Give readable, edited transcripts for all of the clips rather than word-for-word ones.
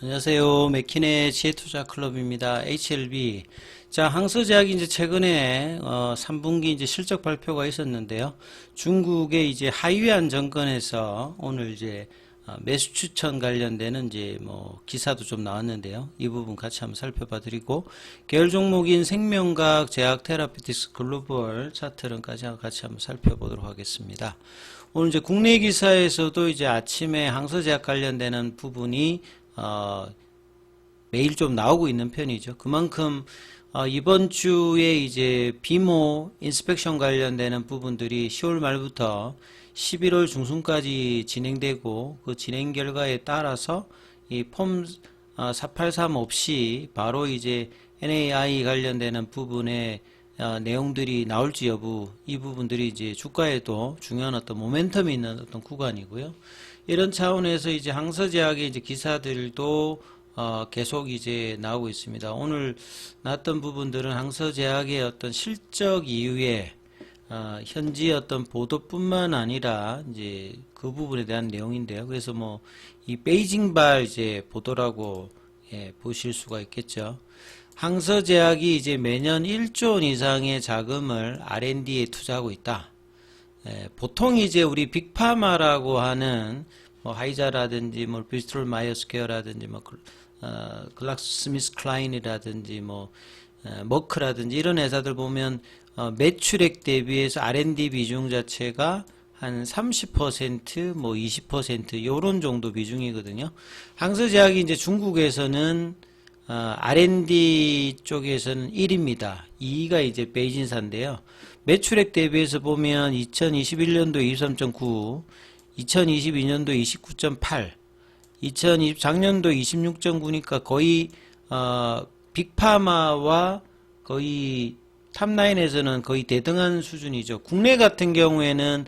안녕하세요. 맥킨의 지혜투자 클럽입니다. HLB. 자, 항서제약이 이제 최근에 3분기 이제 실적 발표가 있었는데요. 중국의 이제 하이안 정권에서 오늘 이제 매수 추천 관련되는 이제 뭐 기사도 좀 나왔는데요. 이 부분 같이 한번 살펴봐 드리고, 계열 종목인 생명과학, 제약, 테라피틱스, 글로벌 차트론까지 같이 한번 살펴보도록 하겠습니다. 오늘 이제 국내 기사에서도 이제 아침에 항서제약 관련되는 부분이 매일 좀 나오고 있는 편이죠. 그만큼 이번 주에 이제 비모 인스펙션 관련되는 부분들이 10월 말부터 11월 중순까지 진행되고, 그 진행 결과에 따라서 이 폼 483 없이 바로 이제 NAI 관련되는 부분에 내용들이 나올지 여부, 이 부분들이 이제 주가에도 중요한 어떤 모멘텀이 있는 어떤 구간이고요. 이런 차원에서 이제 항서제약의 이제 기사들도 계속 이제 나오고 있습니다. 오늘 나왔던 부분들은 항서제약의 어떤 실적 이후에 현지 어떤 보도뿐만 아니라 이제 그 부분에 대한 내용인데요. 그래서 뭐 이 베이징발 이제 보도라고 보실 수가 있겠죠. 항서제약이 이제 매년 1조 원 이상의 자금을 R&D에 투자하고 있다. 보통 이제 우리 빅파마라고 하는 뭐 하이자라든지 뭐 브리스톨 마이어스퀘어라든지 뭐 글락스스미스클라인이라든지 뭐 머크라든지 이런 회사들 보면 매출액 대비해서 R&D 비중 자체가 한 30%, 뭐 20% 요런 정도 비중이거든요. 항서제약이 이제 중국에서는 R&D 쪽에서는 1위입니다. 2위가 이제 베이진사인데요. 매출액 대비해서 보면 2021년도 23.9, 2022년도 29.8, 작년도 26.9니까 거의 빅파마와 거의 탑라인에서는 거의 대등한 수준이죠. 국내 같은 경우에는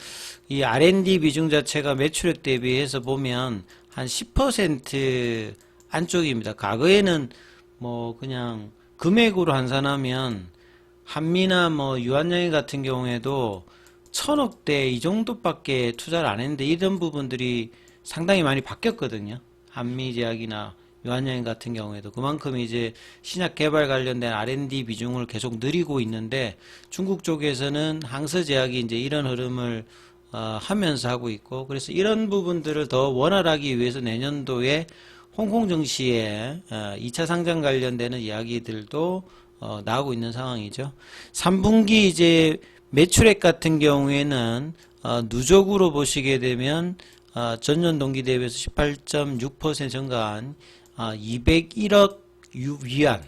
이 R&D 비중 자체가 매출액 대비해서 보면 한 10% 안쪽입니다. 과거에는 뭐 그냥 금액으로 환산하면 한미나 뭐 유한양행 같은 경우에도 1000억대 이 정도밖에 투자를 안 했는데, 이런 부분들이 상당히 많이 바뀌었거든요. 한미제약이나 유한양행 같은 경우에도 그만큼 이제 신약 개발 관련된 R&D 비중을 계속 늘리고 있는데, 중국 쪽에서는 항서제약이 이제 이런 흐름을 하면서 하고 있고, 그래서 이런 부분들을 더 원활하기 위해서 내년도에 홍콩 증시에 2차 상장 관련되는 이야기들도 나오고 있는 상황이죠. 3분기 이제 매출액 같은 경우에는 누적으로 보시게 되면 전년 동기 대비해서 18.6% 증가한 201억 위안.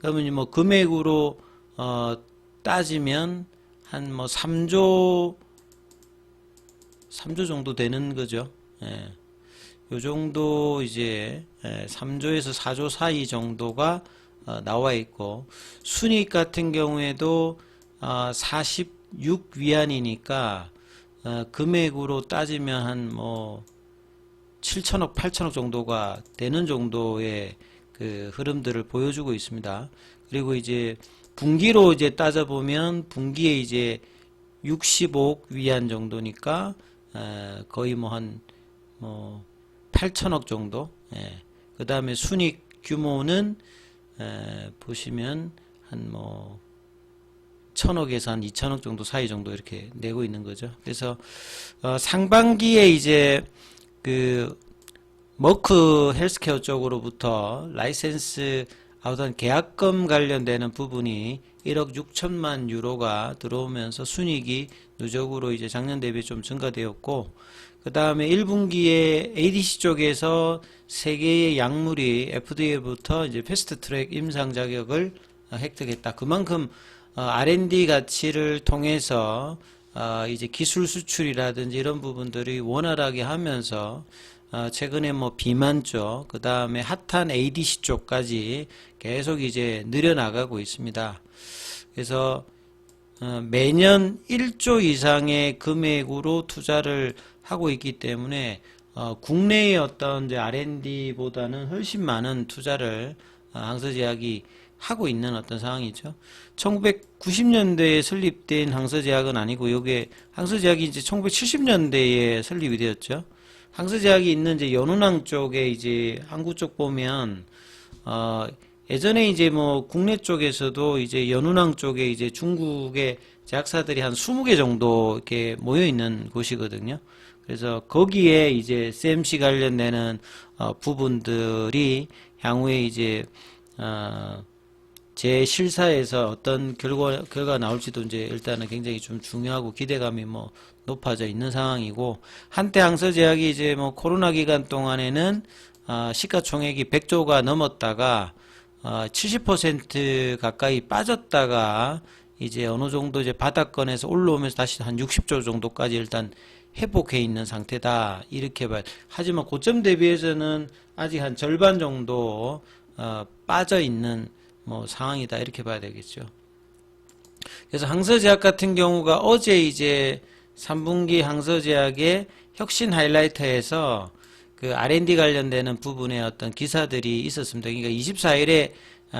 그러면 뭐 금액으로 따지면 한 뭐 3조 정도 되는 거죠. 예. 요 정도 이제 3조에서 4조 사이 정도가 나와 있고, 순이익 같은 경우에도 46 위안이니까 금액으로 따지면 한 뭐 7천억, 8천억 정도가 되는 정도의 그 흐름들을 보여주고 있습니다. 그리고 이제 분기로 이제 따져보면 분기에 이제 65억 위안 정도니까 거의 뭐 한 뭐 8천억 정도. 그 다음에 순이익 규모는 보시면 한 뭐 1000억에서 한 2000억 정도 사이 정도 이렇게 내고 있는 거죠. 그래서 상반기에 이제 그 머크 헬스케어 쪽으로부터 라이센스 어떤 계약금 관련되는 부분이 1억 6천만 유로가 들어오면서 순이익이 누적으로 이제 작년 대비 좀 증가되었고, 그 다음에 1분기에 ADC 쪽에서 3개의 약물이 FDA부터 이제 패스트 트랙 임상 자격을 획득했다. 그만큼 R&D 가치를 통해서 이제 기술 수출이라든지 이런 부분들이 원활하게 하면서 최근에 뭐 비만 쪽, 그 다음에 핫한 ADC 쪽까지 계속 이제 늘어나가고 있습니다. 그래서 매년 1조 이상의 금액으로 투자를 하고 있기 때문에 국내의 어떤 이제 R&D보다는 훨씬 많은 투자를 항서제약이 하고 있는 어떤 상황이죠. 1990년대에 설립된 항서제약은 아니고, 요게 항서제약이 이제 1970년대에 설립이 되었죠. 항서제약이 있는 이제 연운항 쪽에 이제 항구 쪽 보면 예전에 이제 뭐 국내 쪽에서도 이제 연운항 쪽에 이제 중국의 제약사들이 한 20개 정도 이렇게 모여 있는 곳이거든요. 그래서 거기에 이제 CMC 관련되는 부분들이 향후에 이제 제 실사에서 어떤 결과 나올지도 이제 일단은 굉장히 좀 중요하고 기대감이 뭐 높아져 있는 상황이고, 한때 항서제약이 이제 뭐 코로나 기간 동안에는 시가총액이 100조가 넘었다가 70% 가까이 빠졌다가 이제 어느 정도 이제 바닥권에서 올라오면서 다시 한 60조 정도까지 일단 회복해 있는 상태다, 이렇게 봐요. 하지만 고점 대비해서는 아직 한 절반 정도 빠져 있는 뭐 상황이다, 이렇게 봐야 되겠죠. 그래서 항서제약 같은 경우가 어제 이제 3분기 항서제약의 혁신 하이라이터에서 그 R&D 관련되는 부분에 어떤 기사들이 있었습니다. 그러니까 24일에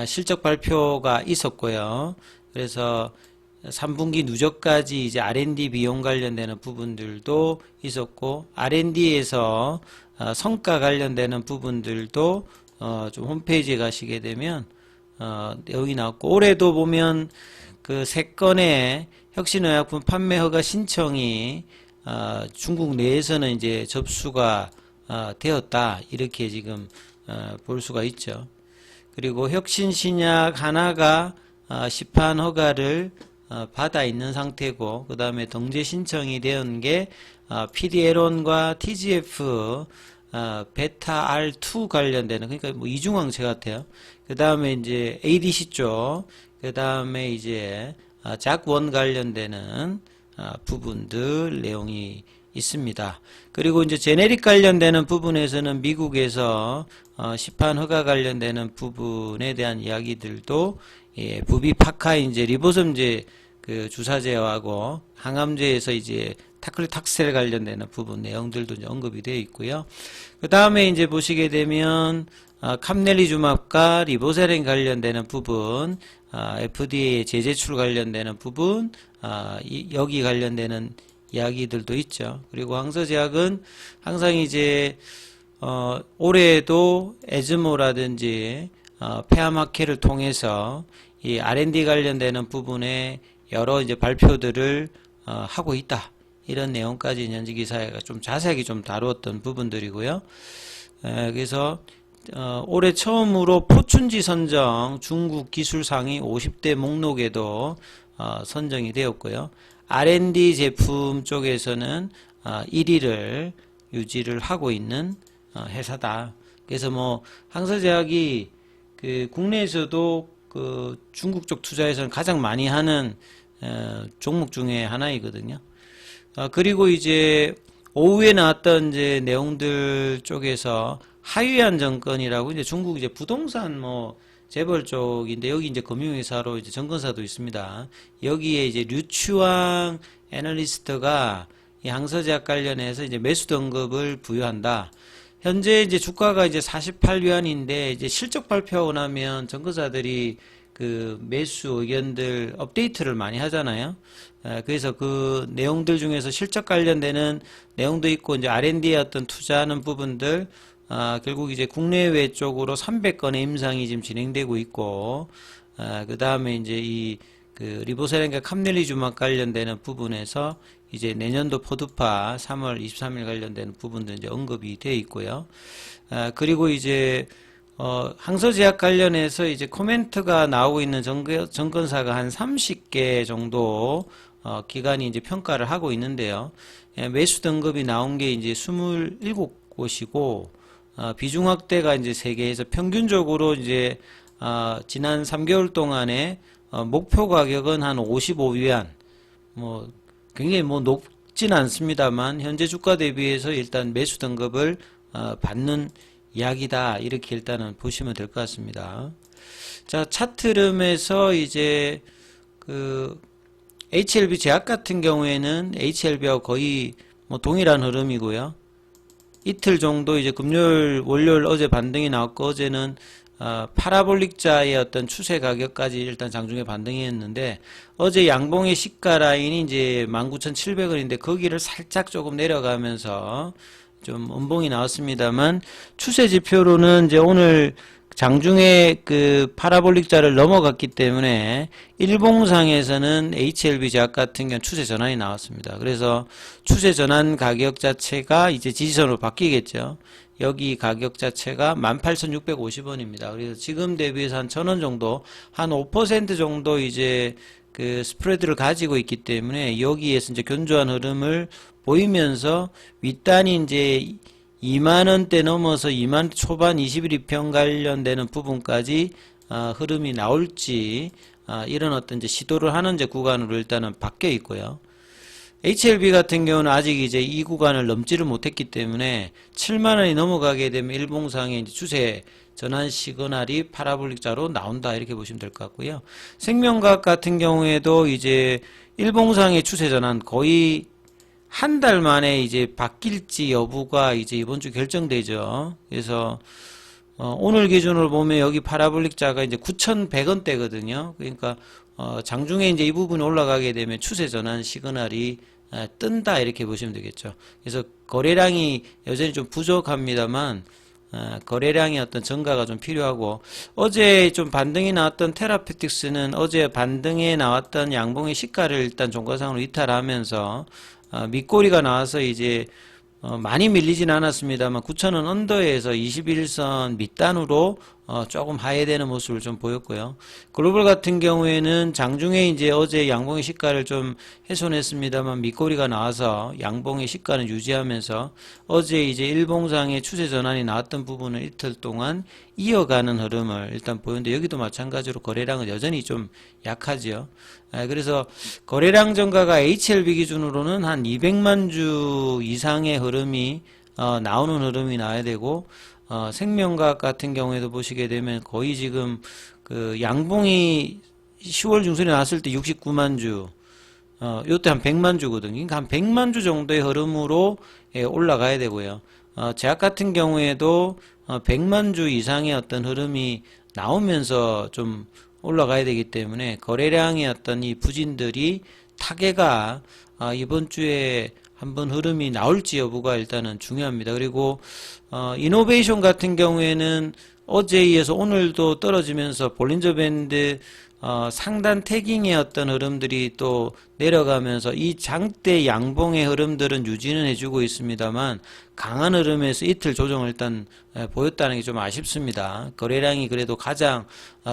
실적 발표가 있었고요. 그래서 3분기 누적까지 이제 R&D 비용 관련되는 부분들도 있었고, R&D에서 성과 관련되는 부분들도 좀 홈페이지에 가시게 되면 내용이 나왔고, 올해도 보면 그 3건의 혁신의약품 판매 허가 신청이 중국 내에서는 이제 접수가 되었다, 이렇게 지금 볼 수가 있죠. 그리고 혁신 신약 하나가 시판 허가를 받아 있는 상태고, 그 다음에 동제 신청이 되은 게 PD-L1과 TGF 베타 R2 관련되는, 그러니까 뭐 이중항체 같아요. 그 다음에 이제 ADC 쪽, 그 다음에 이제 JAK1 관련되는 부분들 내용이 있습니다. 그리고 이제 제네릭 관련되는 부분에서는 미국에서 시판 허가 관련되는 부분에 대한 이야기들도 부비파카 이제 리보섬제 그 주사제하고 항암제에서 이제 타클리탁셀 관련되는 부분 내용들도 이제 언급이 되어 있고요. 그 다음에 이제 보시게 되면 캄넬리주맙과 리보세렌 관련되는 부분, FDA 제제출 관련되는 부분, 여기 관련되는 이야기들도 있죠. 그리고 항서제약은 항상 이제 올해도 에즈모라든지 페아마케를 통해서 이 R&D 관련되는 부분에 여러 이제 발표들을 하고 있다, 이런 내용까지 연지 기사에 좀 자세하게 좀 다루었던 부분들이고요. 그래서 올해 처음으로 포춘지 선정 중국 기술상위 50대 목록에도 선정이 되었고요. R&D 제품 쪽에서는 1위를 유지를 하고 있는 회사다. 그래서 뭐 항서제약이 그 국내에서도 그 중국 쪽 투자에서는 가장 많이 하는 종목 중에 하나이거든요. 그리고 이제 오후에 나왔던 이제 내용들 쪽에서 하유안 정권이라고 이제 중국 이제 부동산 뭐 재벌 쪽인데, 여기 이제 금융회사로 이제 정건사도 있습니다. 여기에 이제 류추왕 애널리스트가 이 항서제약 관련해서 이제 매수 등급을 부여한다. 현재 이제 주가가 이제 48위안인데 이제 실적 발표하고 나면 정건사들이 그 매수 의견들 업데이트를 많이 하잖아요. 그래서 그 내용들 중에서 실적 관련되는 내용도 있고, 이제 R&D에 어떤 투자하는 부분들, 결국 이제 국내외 쪽으로 300건의 임상이 지금 진행되고 있고, 그 다음에 이제 이 그 리보세렌과 캄넬리주막 관련되는 부분에서 이제 내년도 포드파 3월 23일 관련되는 부분도 이제 언급이 되어 있고요. 그리고 이제 항서제약 관련해서 이제 코멘트가 나오고 있는 정건사가 한 30개 정도 기관이 이제 평가를 하고 있는데요. 매수 등급이 나온 게 이제 27곳이고, 비중 확대가 이제 3개에서 평균적으로 이제 지난 3개월 동안에 목표 가격은 한 55위안, 뭐 굉장히 뭐 높진 않습니다만 현재 주가 대비해서 일단 매수 등급을 받는 이야기다, 이렇게 일단은 보시면 될 것 같습니다. 자, 차트름에서 이제 그 HLB 제약 같은 경우에는 HLB하고 거의 뭐 동일한 흐름이고요. 이틀 정도 이제 금요일, 월요일 어제 반등이 나왔고, 어제는 파라볼릭자의 어떤 추세 가격까지 일단 장중에 반등이 했는데, 어제 양봉의 시가 라인이 이제 19,700원인데 거기를 살짝 조금 내려가면서 좀 음봉이 나왔습니다만 추세 지표로는 이제 오늘 장중에 그 파라볼릭자를 넘어갔기 때문에 일봉상에서는 HLB 제약 같은 경우 추세 전환이 나왔습니다. 그래서 추세 전환 가격 자체가 이제 지지선으로 바뀌겠죠. 여기 가격 자체가 18,650원입니다. 그래서 지금 대비해서 한 1,000원 정도, 한 5% 정도 이제 그 스프레드를 가지고 있기 때문에 여기에서 이제 견조한 흐름을 보이면서 윗단이 이제 2만원대 넘어서 2만 초반 21이평 관련되는 부분까지 흐름이 나올지 이런 어떤 이제 시도를 하는 이제 구간으로 일단은 바뀌어 있고요. HLB 같은 경우는 아직 이제 이 구간을 넘지를 못했기 때문에 7만원이 넘어가게 되면 일봉상의 이제 추세 전환 시그널이 파라볼릭자로 나온다 이렇게 보시면 될 것 같고요. 생명과학 같은 경우에도 이제 일봉상의 추세 전환 거의 한 달 만에 이제 바뀔지 여부가 이제 이번 주 결정되죠. 그래서 오늘 기준으로 보면 여기 파라볼릭자가 이제 9,100원대거든요. 그러니까 장중에 이제 이 부분이 올라가게 되면 추세 전환 시그널이 뜬다 이렇게 보시면 되겠죠. 그래서 거래량이 여전히 좀 부족합니다만 거래량의 어떤 증가가 좀 필요하고, 어제 좀 반등이 나왔던 테라페틱스는 어제 반등에 나왔던 양봉의 시가를 일단 종가상으로 이탈하면서 밑꼬리가 나와서 이제 많이 밀리진 않았습니다만 9,000원 언더에서 21선 밑단으로 조금 하회되는 모습을 좀 보였고요. 글로벌 같은 경우에는 장중에 이제 어제 양봉의 시가를 좀 훼손했습니다만 밑꼬리가 나와서 양봉의 시가는 유지하면서 어제 이제 일봉상의 추세 전환이 나왔던 부분을 이틀 동안 이어가는 흐름을 일단 보였는데, 여기도 마찬가지로 거래량은 여전히 좀 약하지요. 그래서 거래량 증가가 HLB 기준으로는 한 200만 주 이상의 흐름이 나오는 흐름이 나야 되고, 생명과학 같은 경우에도 보시게 되면 거의 지금 그 양봉이 10월 중순에 나왔을 때 69만 주, 요때 한 100만 주거든요. 그러니까 한 100만 주 정도의 흐름으로 올라가야 되고요. 제약 같은 경우에도 100만 주 이상의 어떤 흐름이 나오면서 좀 올라가야 되기 때문에 거래량의 어떤 이 부진들이 타개가 이번 주에 한번 흐름이 나올지 여부가 일단은 중요합니다. 그리고 이노베이션 같은 경우에는 어제에 이어서 오늘도 떨어지면서 볼린저 밴드 상단 태깅의 어떤 흐름들이 또 내려가면서 이 장대 양봉의 흐름들은 유지는 해주고 있습니다만 강한 흐름에서 이틀 조정을 일단 보였다는 게 좀 아쉽습니다. 거래량이 그래도 가장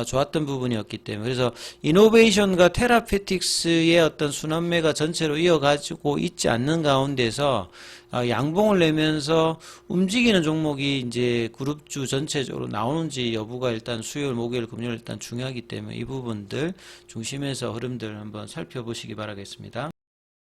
좋았던 부분이었기 때문에. 그래서 이노베이션과 테라페틱스의 어떤 순환매가 전체로 이어가지고 있지 않는 가운데서 양봉을 내면서 움직이는 종목이 이제 그룹주 전체적으로 나오는지 여부가 일단 수요일, 목요일, 금요일 일단 중요하기 때문에 이 부분들 중심에서 흐름들 한번 살펴보시기 바라겠습니다.